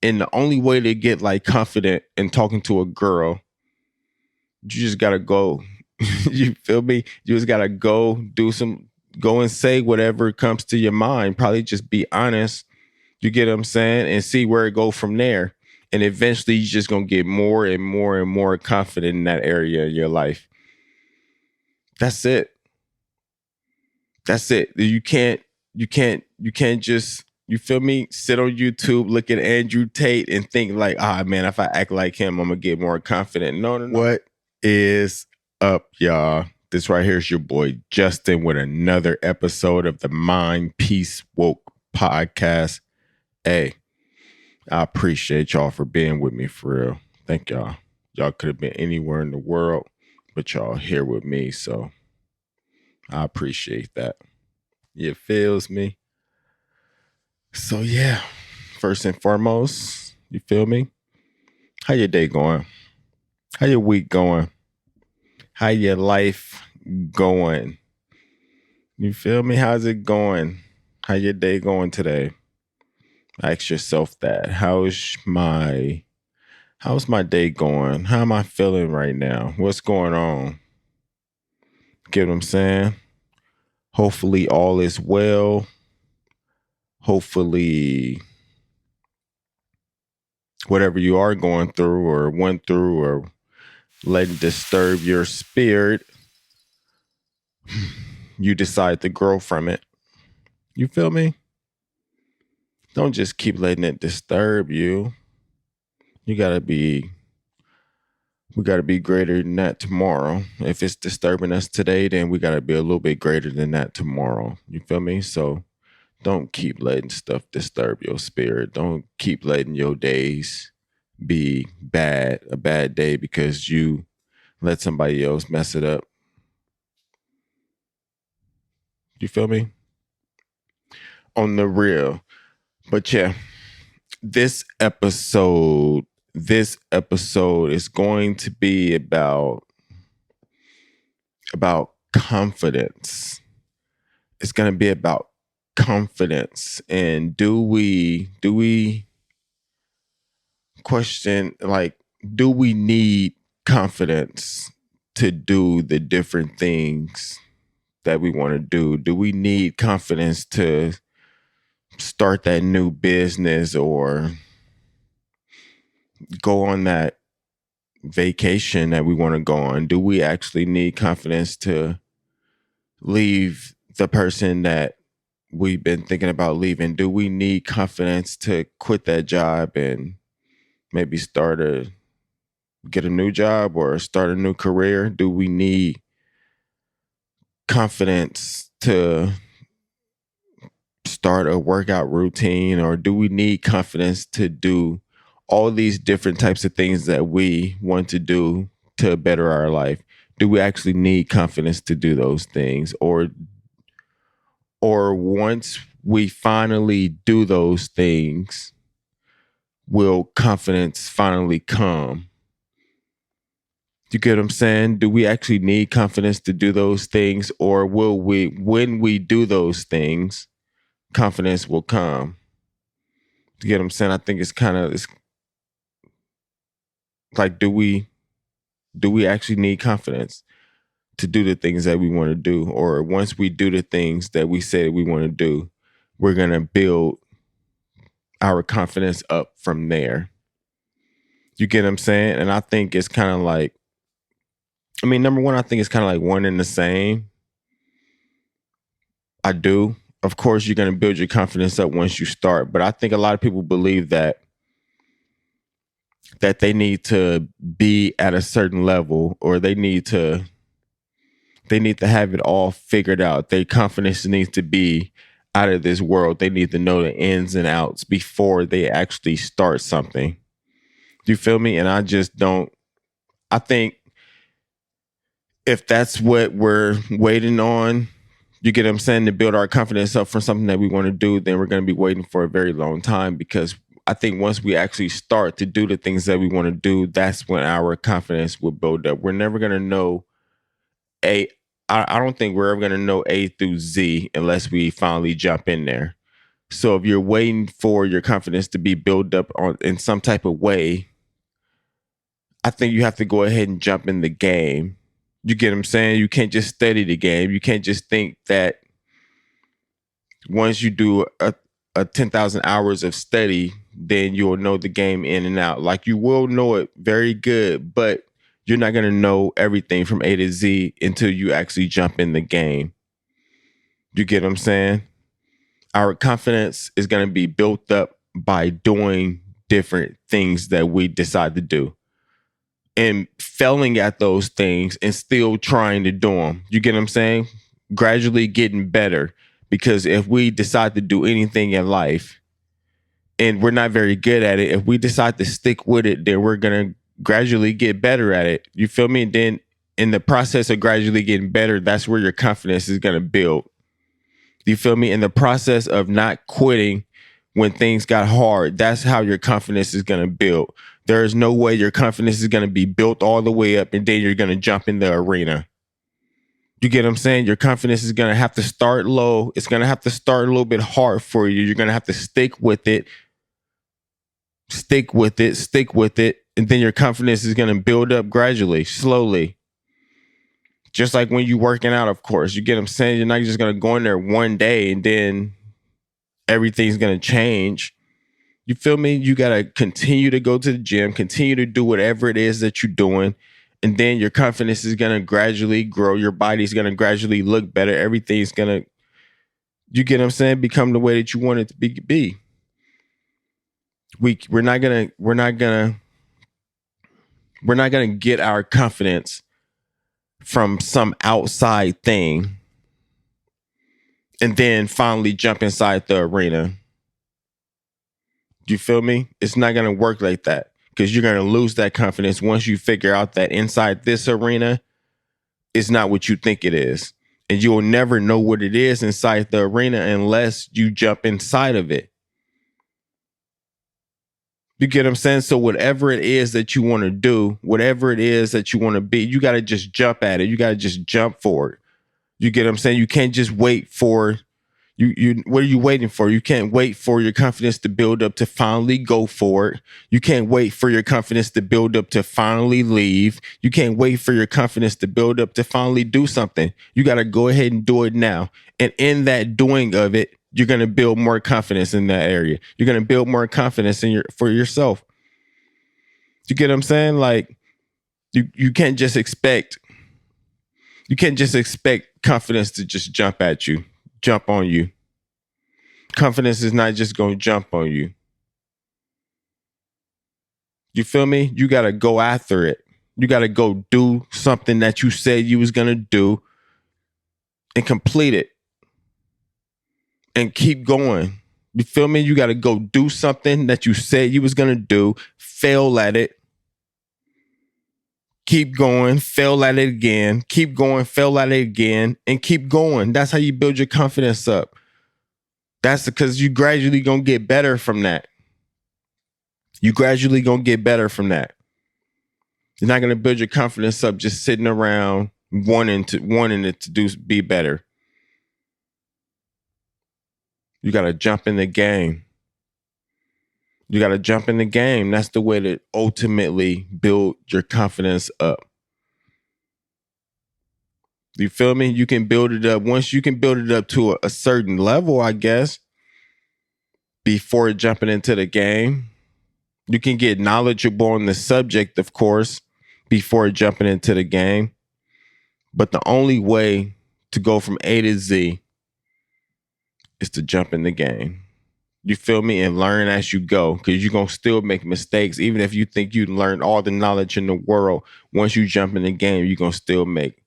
And the only way to get like confident in talking to a girl, you just gotta go. You feel me? You just gotta go and say whatever comes to your mind. Probably just be honest. You get what I'm saying? And see where it go from there. And eventually you're just gonna get more and more and more confident in that area of your life. That's it. That's it. You can't just, you feel me, sit on YouTube, look at Andrew Tate and think like, ah man, if I act like him, I'm gonna get more confident. No, no, no. What is up, y'all? This right here is your boy Justin with another episode of the Mind Peace Woke podcast. Hey, I appreciate y'all for being with me for real. Thank y'all. Y'all could have been anywhere in the world, but y'all here with me, so I appreciate that. It feels me. So yeah, first and foremost, you feel me? How your day going? How your week going? How your life going? You feel me? How's it going? How your day going today? Ask yourself that. How's my day going? How am I feeling right now? What's going on? Get what I'm saying? Hopefully all is well. Hopefully whatever you are going through or went through or letting disturb your spirit, you decide to grow from it. You feel me? Don't just keep letting it disturb you. We gotta be greater than that tomorrow. If it's disturbing us today, then we gotta be a little bit greater than that tomorrow. You feel me? So don't keep letting stuff disturb your spirit. Don't keep letting your days be a bad day because you let somebody else mess it up. You feel me? On the real. But yeah, this episode is going to be about confidence. It's going to be about confidence. And do we question, like, do we need confidence to do the different things that we want to do? Do we need confidence to start that new business or go on that vacation that we want to go on? Do we actually need confidence to leave the person that we've been thinking about leaving? Do we need confidence to quit that job and maybe get a new job or start a new career? Do we need confidence to start a workout routine, or do we need confidence to do all these different types of things that we want to do to better our life? Do we actually need confidence to do those things? Or once we finally do those things, will confidence finally come? You get what I'm saying? Do we actually need confidence to do those things? Or will we, when we do those things, confidence will come? You get what I'm saying? I think it's like, do we actually need confidence to do the things that we want to do? Or once we do the things that we say we want to do, we're going to build our confidence up from there. You get what I'm saying? And I think it's kind of like, I mean, number one, I think it's kind of like one and the same. I do. Of course, you're going to build your confidence up once you start. But I think a lot of people believe that they need to be at a certain level, or they need to have it all figured out. Their confidence needs to be out of this world. They need to know the ins and outs before they actually start something. Do you feel me? And I just don't. I think if that's what we're waiting on, you get what I'm saying, to build our confidence up for something that we want to do, then we're going to be waiting for a very long time. Because I think once we actually start to do the things that we want to do, that's when our confidence will build up. We're never going to know I don't think we're ever going to know A through Z unless we finally jump in there. So if you're waiting for your confidence to be built up in some type of way, I think you have to go ahead and jump in the game. You get what I'm saying? You can't just study the game. You can't just think that once you do a 10,000 hours of study, then you'll know the game in and out. Like, you will know it very good, but you're not going to know everything from A to Z until you actually jump in the game. You get what I'm saying? Our confidence is going to be built up by doing different things that we decide to do and failing at those things and still trying to do them. You get what I'm saying? Gradually getting better. Because if we decide to do anything in life and we're not very good at it, if we decide to stick with it, then we're going to gradually get better at it. You feel me? And then in the process of gradually getting better, that's where your confidence is going to build. You feel me? In the process of not quitting when things got hard, that's how your confidence is going to build. There is no way your confidence is going to be built all the way up and then you're going to jump in the arena. You get what I'm saying? Your confidence is going to have to start low. It's going to have to start a little bit hard for you. You're going to have to stick with it. Stick with it. Stick with it. And then your confidence is going to build up gradually, slowly. Just like when you're working out, of course. You get what I'm saying? You're not just going to go in there one day and then everything's going to change. You feel me? You got to continue to go to the gym, continue to do whatever it is that you're doing. And then your confidence is going to gradually grow. Your body's going to gradually look better. Everything's going to, you get what I'm saying, become the way that you want it to be. We're not going to get our confidence from some outside thing and then finally jump inside the arena. You feel me? It's not going to work like that. Because you're going to lose that confidence once you figure out that inside this arena, it's not what you think it is. And you'll never know what it is inside the arena unless you jump inside of it. You get what I'm saying? So whatever it is that you want to do, whatever it is that you want to be, you got to just jump at it. You got to just jump for it. You get what I'm saying? You can't just wait for what are you waiting for? You can't wait for your confidence to build up to finally go for it. You can't wait for your confidence to build up to finally leave. You can't wait for your confidence to build up to finally do something. You got to go ahead and do it now. And in that doing of it, you're going to build more confidence in that area. You're going to build more confidence for yourself. You get what I'm saying? Like, you can't just expect confidence to just jump at you. Jump on you. Confidence is not just going to jump on you. You feel me? You got to go after it. You got to go do something that you said you was going to do and complete it and keep going. You feel me? You got to go do something that you said you was going to do, fail at it, keep going, fail at it again, keep going, fail at it again, and keep going. That's how you build your confidence up. That's because you gradually gonna get better from that. You gradually gonna get better from that. You're not gonna build your confidence up just sitting around wanting it to be better. You gotta jump in the game. You got to jump in the game. That's the way to ultimately build your confidence up. You feel me? You can build it up. Once you can build it up to a certain level, I guess, before jumping into the game, you can get knowledgeable on the subject, of course, before jumping into the game. But the only way to go from A to Z is to jump in the game. You feel me? And learn as you go, because you're going to still make mistakes. Even if you think you learned all the knowledge in the world, once you jump in the game, you're going to still make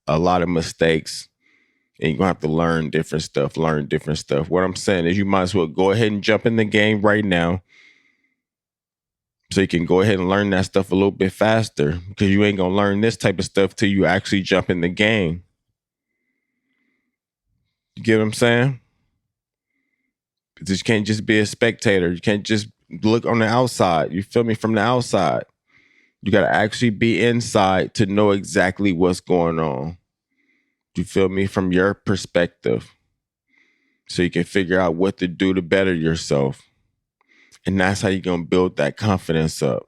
a lot of mistakes. And you're going to have to learn different stuff. What I'm saying is you might as well go ahead and jump in the game right now so you can go ahead and learn that stuff a little bit faster, because you ain't going to learn this type of stuff till you actually jump in the game. You get what I'm saying? Because you can't just be a spectator. You can't just look on the outside. You feel me? From the outside. You got to actually be inside to know exactly what's going on. You feel me? From your perspective. so you can figure out what to do to better yourself. And that's how you're going to build that confidence up.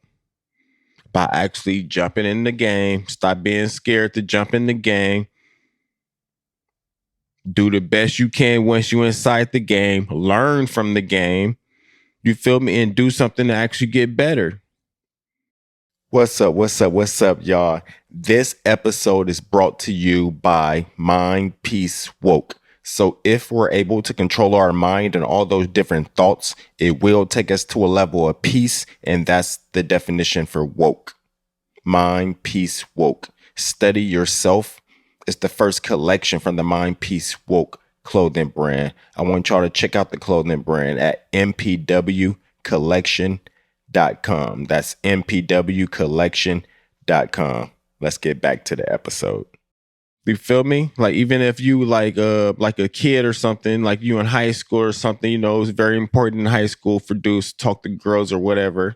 By actually jumping in the game. Stop being scared to jump in the game. Do the best you can once you're inside the game. Learn from the game. You feel me? And do something to actually get better. What's up, y'all? This episode is brought to you by Mind Peace Woke. So if we're able to control our mind and all those different thoughts, it will take us to a level of peace. And that's the definition for woke. Mind Peace Woke. Study Yourself. It's the first collection from the Mind Peace Woke clothing brand. I want y'all to check out the clothing brand at mpwcollection.com. That's mpwcollection.com. Let's get back to the episode. You feel me? Like, even if you like a kid or something, like you in high school or something, you know, it's very important in high school for dudes to talk to girls or whatever.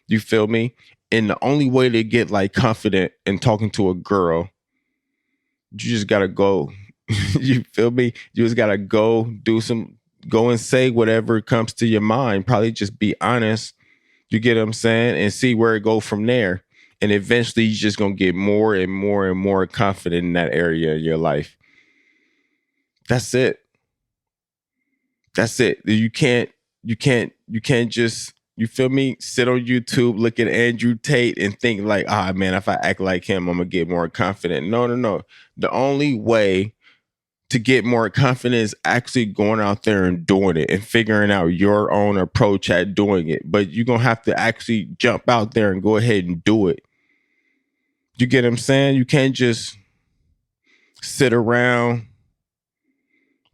You feel me? And the only way to get like confident in talking to a girl, you just gotta go. You feel me? You just gotta go and say whatever comes to your mind. Probably just be honest. You get what I'm saying? And see where it go from there. And eventually you're just gonna get more and more and more confident in that area of your life. That's it. That's it. You can't just, you feel me, sit on YouTube, look at Andrew Tate and think like, man, if I act like him, I'm gonna get more confident. No. The only way to get more confident is actually going out there and doing it and figuring out your own approach at doing it. But you're gonna have to actually jump out there and go ahead and do it. You get what I'm saying? You can't just sit around,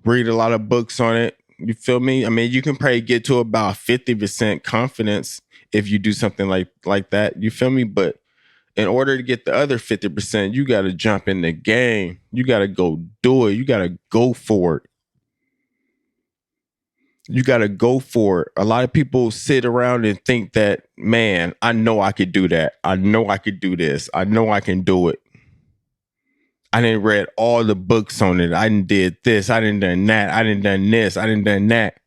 read a lot of books on it. You feel me? I mean, you can probably get to about 50% confidence if you do something like that. You feel me? But in order to get the other 50%, you got to jump in the game. You got to go do it. You got to go for it. You got to go for it. A lot of people sit around and think that, man, I know I could do that. I know I could do this. I know I can do it. I didn't read all the books on it. I didn't did this. I didn't done that. I didn't done this. I didn't done that.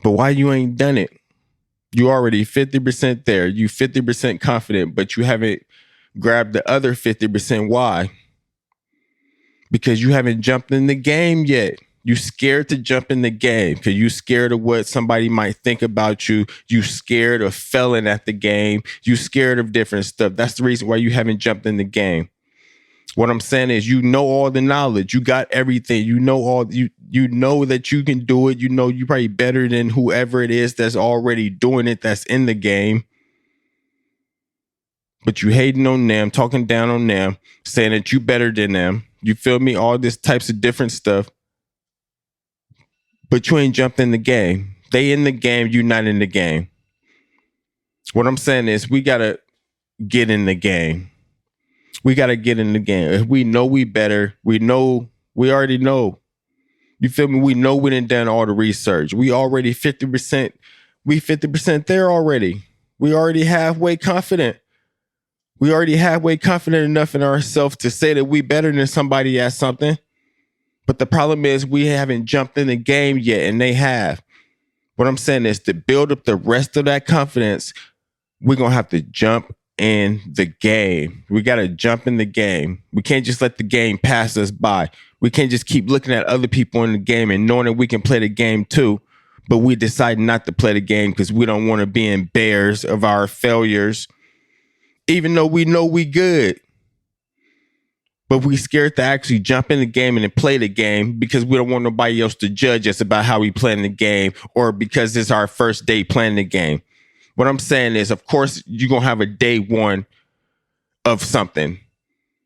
But why you ain't done it? You already 50% there. You 50% confident, but you haven't grabbed the other 50%. Why? Because you haven't jumped in the game yet. You scared to jump in the game because you scared of what somebody might think about you. You scared of failing at the game. You scared of different stuff. That's the reason why you haven't jumped in the game. What I'm saying is, you know all the knowledge. You got everything. You know all you know that you can do it. You know you're probably better than whoever it is that's already doing it, that's in the game. But you hating on them, talking down on them, saying that you better than them. You feel me? All this types of different stuff. But you ain't jumped in the game. They in the game, you not in the game. What I'm saying is, we gotta get in the game. We got to get in the game. If we know we better, we already know. You feel me? We know we done all the research. We already 50%. We 50% there already. We already halfway confident. We already halfway confident enough in ourselves to say that we better than somebody at something. But the problem is, we haven't jumped in the game yet, and they have. What I'm saying is, to build up the rest of that confidence, we're going to have to jump in the game. We got to jump in the game. We can't just let the game pass us by. We can't just keep looking at other people in the game and knowing that we can play the game too, but we decide not to play the game because we don't want to be embarrassed of our failures, even though we know we good. But we scared to actually jump in the game and then play the game because we don't want nobody else to judge us about how we play in the game, or because it's our first day playing the game. What I'm saying is, of course, you're going to have a day one of something,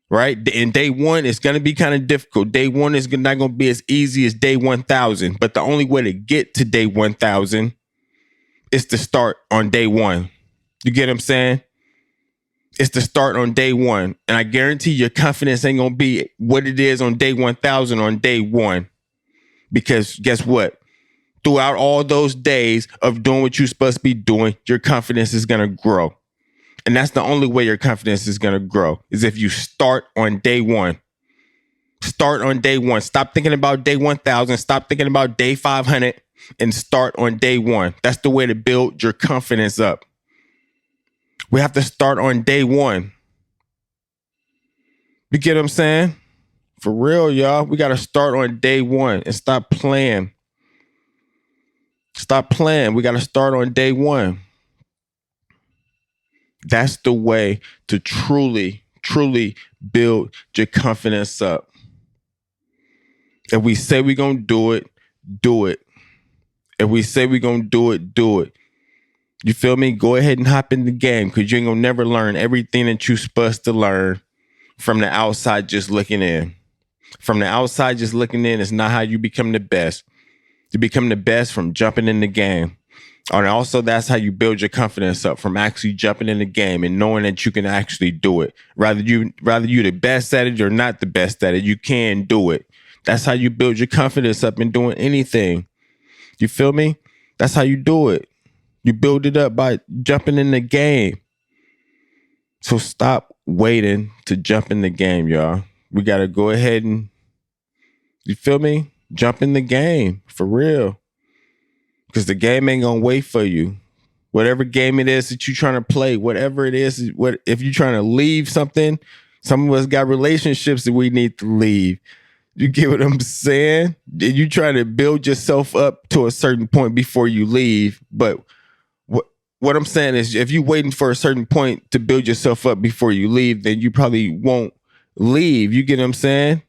right? And day one is going to be kind of difficult. Day one is not going to be as easy as day 1,000. But the only way to get to day 1,000 is to start on day one. You get what I'm saying? It's to start on day one. And I guarantee your confidence ain't going to be what it is on day 1,000 on day one. Because guess what? Throughout all those days of doing what you're supposed to be doing, your confidence is going to grow. And that's the only way your confidence is going to grow, is if you start on day one. Start on day one. Stop thinking about day 1,000. Stop thinking about day 500 and start on day one. That's the way to build your confidence up. We have to start on day one. You get what I'm saying? For real, y'all. We got to start on day one and stop playing. Stop playing. We got to start on day one. That's the way to truly, truly build your confidence up. If we say we're going to do it, do it. If we say we're going to do it, do it. You feel me? Go ahead and hop in the game because you ain't going to never learn everything that you're supposed to learn from the outside just looking in. From the outside just looking in is not how you become the best. You become the best from jumping in the game. And also, that's how you build your confidence up, from actually jumping in the game and knowing that you can actually do it. Rather you the best at it or not the best at it, you can do it. That's how you build your confidence up in doing anything. You feel me? That's how you do it. You build it up by jumping in the game. So stop waiting to jump in the game, y'all. We got to go ahead and, you feel me? Jump in the game for real. Because the game ain't going to wait for you. Whatever game it is that you're trying to play, whatever it is, if you're trying to leave something, some of us got relationships that we need to leave. You get what I'm saying? You try to build yourself up to a certain point before you leave. But what I'm saying is, if you're waiting for a certain point to build yourself up before you leave, then you probably won't leave. You get what I'm saying?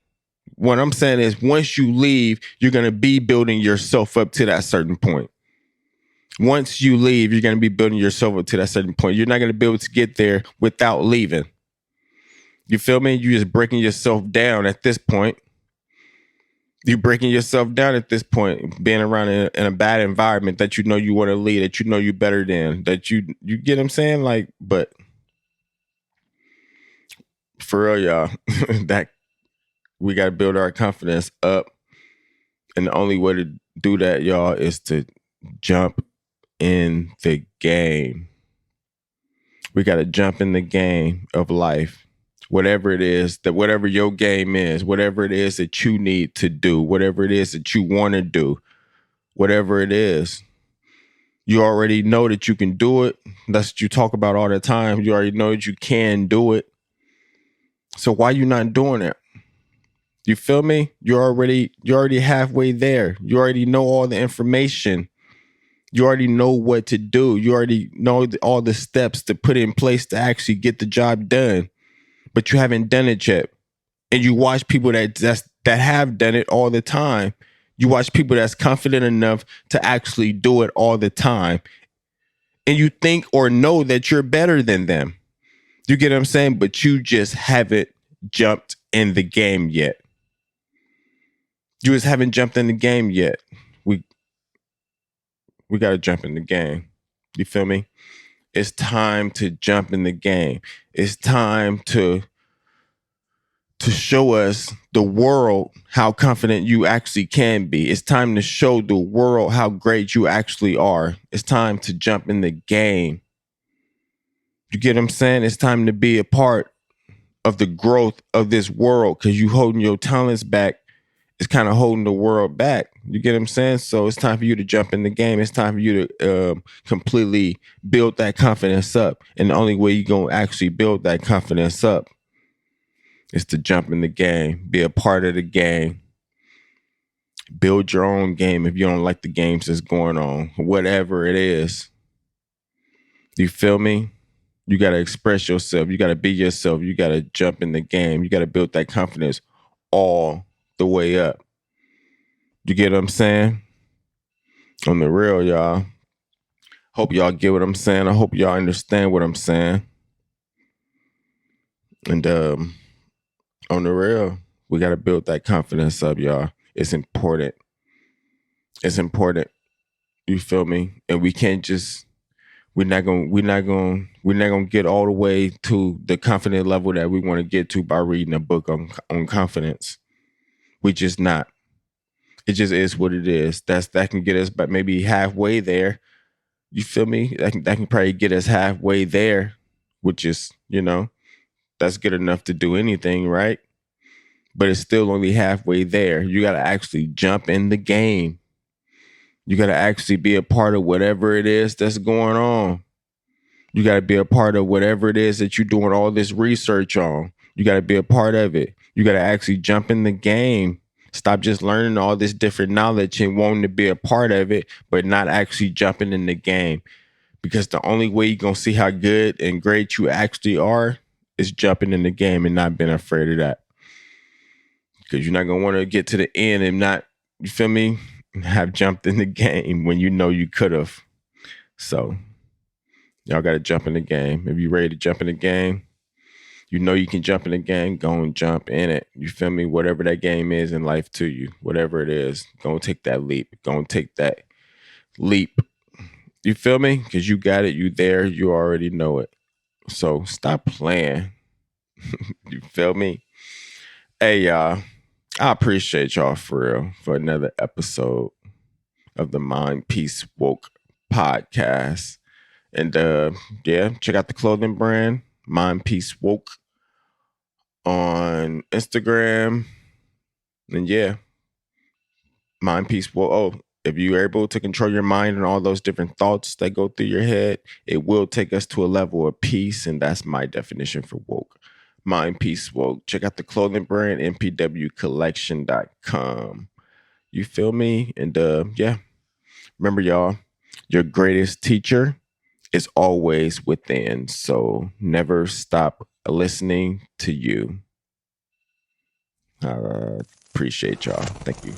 What I'm saying is, once you leave, you're going to be building yourself up to that certain point. Once you leave, you're going to be building yourself up to that certain point. You're not going to be able to get there without leaving. You feel me? You're just breaking yourself down at this point. You're breaking yourself down at this point, being around in a bad environment that you know you want to lead, that you know you're better than, that you get what I'm saying? Like, but for real, y'all, that we got to build our confidence up. And the only way to do that, y'all, is to jump in the game. We got to jump in the game of life. Whatever it is, that whatever your game is, whatever it is that you need to do, whatever it is that you want to do, whatever it is, you already know that you can do it. That's what you talk about all the time. You already know that you can do it. So why you not doing it? You feel me? You're already halfway there. You already know all the information. You already know what to do. You already know all the steps to put in place to actually get the job done. But you haven't done it yet. And you watch people that have done it all the time. You watch people that's confident enough to actually do it all the time. And you think or know that you're better than them. You get what I'm saying? But you just haven't jumped in the game yet. You just haven't jumped in the game yet. We got to jump in the game. You feel me? It's time to jump in the game. It's time to show us, the world, how confident you actually can be. It's time to show the world how great you actually are. It's time to jump in the game. You get what I'm saying? It's time to be a part of the growth of this world, because you holding your talents back. It's kind of holding the world back. You get what I'm saying? So it's time for you to jump in the game. It's time for you to completely build that confidence up. And the only way you're going to actually build that confidence up is to jump in the game, be a part of the game, build your own game if you don't like the games that's going on, whatever it is. You feel me? You got to express yourself. You got to be yourself. You got to jump in the game. You got to build that confidence all the way up. You get what I'm saying? On the real, y'all. Hope y'all get what I'm saying. I hope y'all understand what I'm saying. And on the real, we got to build that confidence up, y'all. It's important. It's important. You feel me? And we can't just, we're not gonna get all the way to the confident level that we want to get to by reading a book on confidence. We just not. It just is what it is. That can get us but maybe halfway there. You feel me? That can probably get us halfway there, which is, that's good enough to do anything, right? but it's still only halfway there. You got to actually jump in the game. You got to actually be a part of whatever it is that's going on. You got to be a part of whatever it is that you're doing all this research on. You got to be a part of it. You got to actually jump in the game. Stop just learning all this different knowledge and wanting to be a part of it, but not actually jumping in the game. Because the only way you're going to see how good and great you actually are is jumping in the game and not being afraid of that. Because you're not going to want to get to the end and not, you feel me, have jumped in the game when you know you could have. So y'all got to jump in the game. If you're ready to jump in the game, you know you can jump in the game, go and jump in it. You feel me? Whatever that game is in life to you, whatever it is, go and take that leap. Go and take that leap. You feel me? Because you got it. You there. You already know it. So stop playing. You feel me? Hey, y'all. I appreciate y'all for real for another episode of the Mind Peace Woke podcast. And yeah, check out the clothing brand, Mind Peace Woke, on Instagram. And yeah, Mind Peace Woke. Oh, if you're able to control your mind and all those different thoughts that go through your head, it will take us to a level of peace. And that's my definition for woke. Mind Peace Woke. Check out the clothing brand, mpwcollection.com. You feel me? And yeah, remember, y'all, your greatest teacher is always within. So never stop listening to you. Appreciate y'all. Thank you.